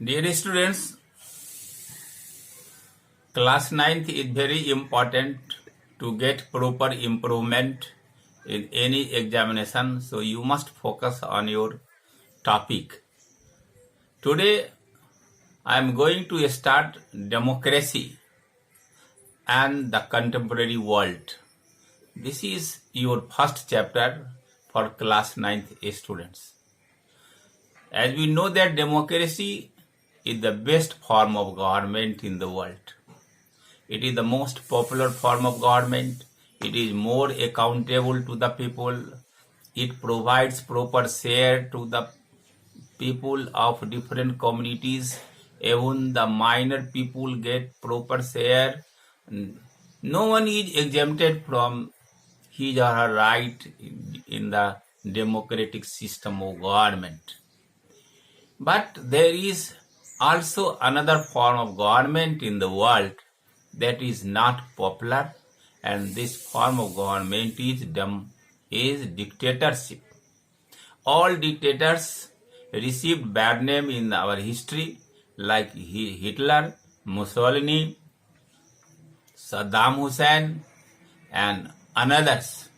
Dear students, class 9th is very important to get proper improvement in any examination, so you must focus on your topic. Today I am going to start democracy and the contemporary world. This is your first chapter for class 9th students. As we know that democracy is the best form of government in the world. It is the most popular form of government. It is more accountable to the people. It provides proper share to the people of different communities. Even the minor people get proper share. No one is exempted from his or her right in the democratic system of government. But there is also another form of government in the world that is not popular, and this form of government is dictatorship. All dictators received bad name in our history, like Hitler, Mussolini, Saddam Hussein, and others.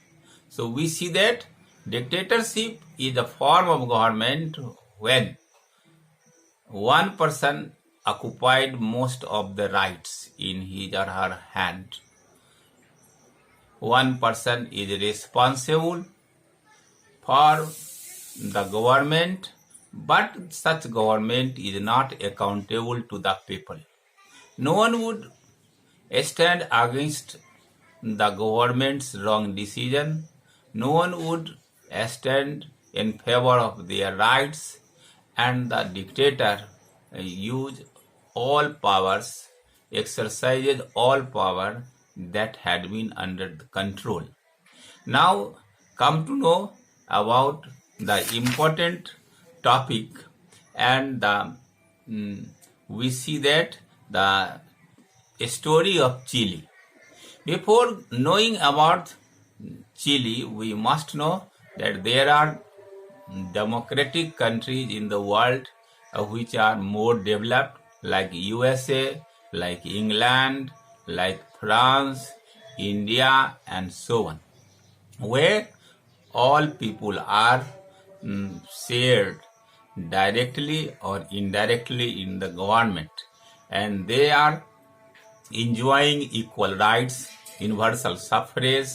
So we see that dictatorship is a form of government when one person occupied most of the rights in his or her hand. One person is responsible for the government, but such government is not accountable to the people. No one would stand against the government's wrong decision. No one would stand in favor of their rights, and the dictator used all powers, exercises all power that had been under the control. Now come to know about the important topic, and we see that the story of Chile. Before knowing about Chile, we must know that there are democratic countries in the world which are more developed, like USA, like England, like France, India, and so on, where all people are shared directly or indirectly in the government, and they are enjoying equal rights, universal suffrage,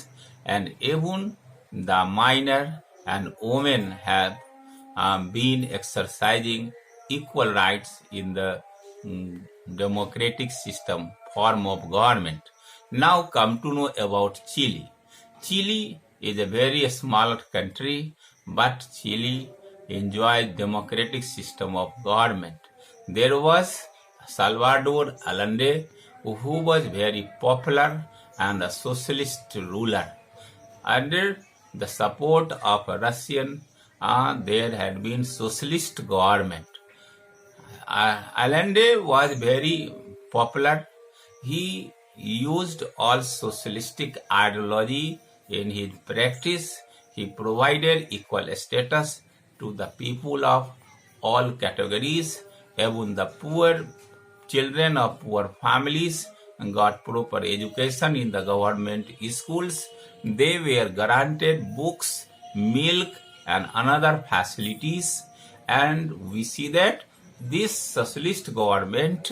and even the minor and women have been exercising equal rights in the democratic system form of government. Now come to know about Chile. Chile is a very small country, but Chile enjoys democratic system of government. There was Salvador Allende, who was very popular and a socialist ruler. Under the support of Russian, there had been socialist government. Allende was very popular. He used all socialistic ideology in his practice. He provided equal status to the people of all categories. Even the poor children of poor families got proper education in the government schools. They were granted books, milk, and other facilities. And we see that this socialist government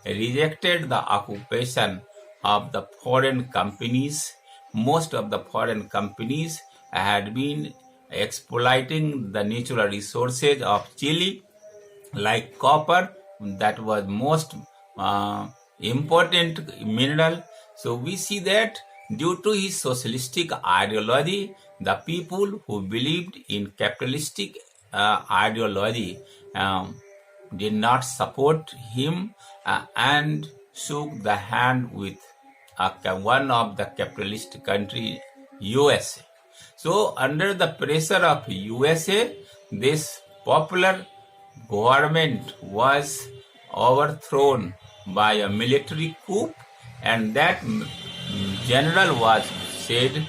rejected the occupation of the foreign companies. Most of the foreign companies had been exploiting the natural resources of Chile, like copper, that was most important mineral. So we see that due to his socialistic ideology, the people who believed in capitalistic ideology did not support him and shook the hand with one of the capitalist country, USA. So under the pressure of USA, this popular government was overthrown by a military coup, and that general was said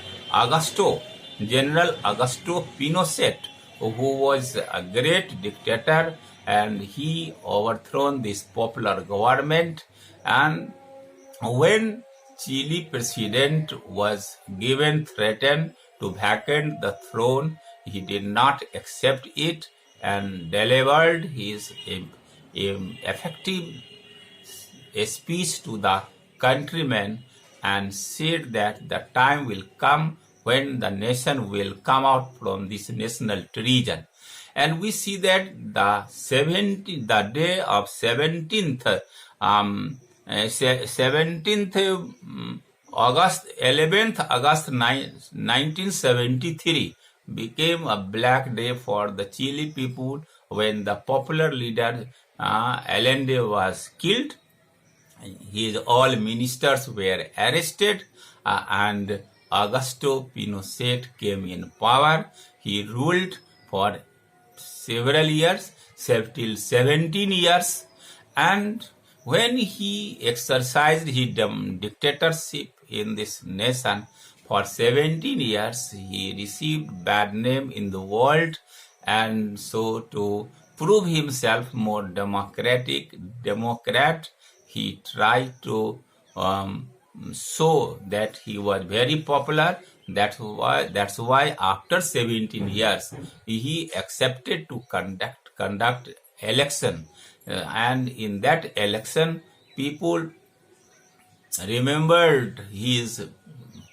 General Augusto Pinochet, who was a great dictator and he overthrown this popular government. And when Chile president was given threatened to vacate the throne, he did not accept it and delivered his effective speech to the countrymen and said that the time will come when the nation will come out from this national treason. And we see that the day of 17th August, 11th August 1973 became a black day for the Chile people when the popular leader Allende was killed. His all ministers were arrested, and Augusto Pinochet came in power. He ruled for several years, till 17 years, and when he exercised his dictatorship in this nation for 17 years, he received bad name in the world, and so to prove himself more democrat, he tried to show that he was very popular. That's why after 17 years he accepted to conduct election, and in that election people remembered his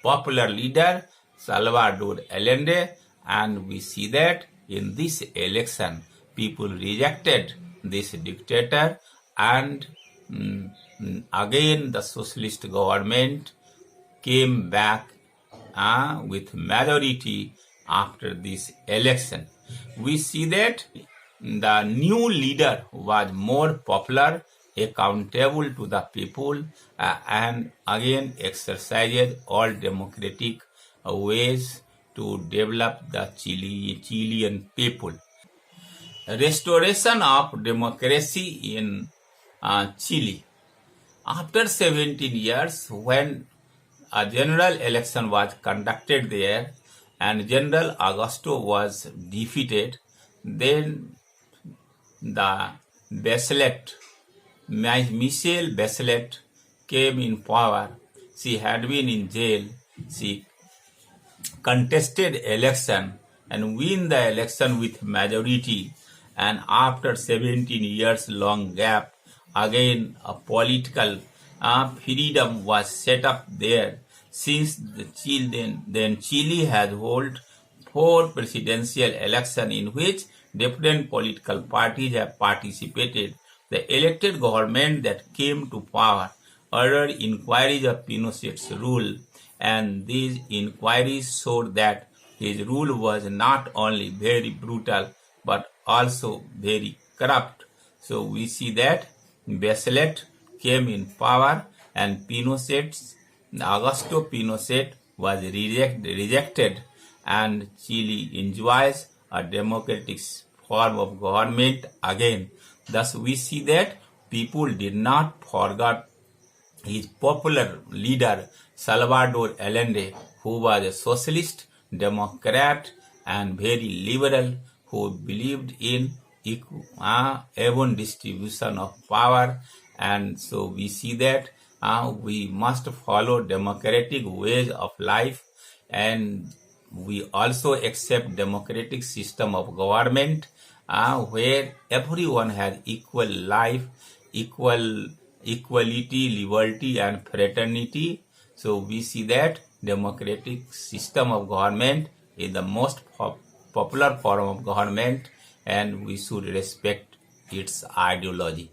popular leader Salvador Allende, and we see that in this election people rejected this dictator, and again the socialist government came back with majority after this election. We see that the new leader was more popular, accountable to the people, and again exercised all democratic ways to develop the Chilean people. Restoration of democracy in Chile. After 17 years, when a general election was conducted there and General Augusto was defeated, then the Michelle Bachelet came in power. She had been in jail. She contested election and win the election with majority, and after 17 years long gap, again a political freedom was set up there. Since Chile has held 4 presidential elections in which different political parties have participated. The elected government that came to power ordered inquiries of Pinochet's rule, and these inquiries showed that his rule was not only very brutal but also very corrupt. So we see that Bachelet came in power and Augusto Pinochet was rejected, and Chile enjoys a democratic form of government again. Thus we see that people did not forget his popular leader Salvador Allende, who was a socialist, democrat, and very liberal, who believed in even distribution of power. And so we see that we must follow democratic ways of life, and we also accept democratic system of government where everyone has equal life, equality, liberty, and fraternity. So we see that democratic system of government is the most popular form of government, and we should respect its ideology.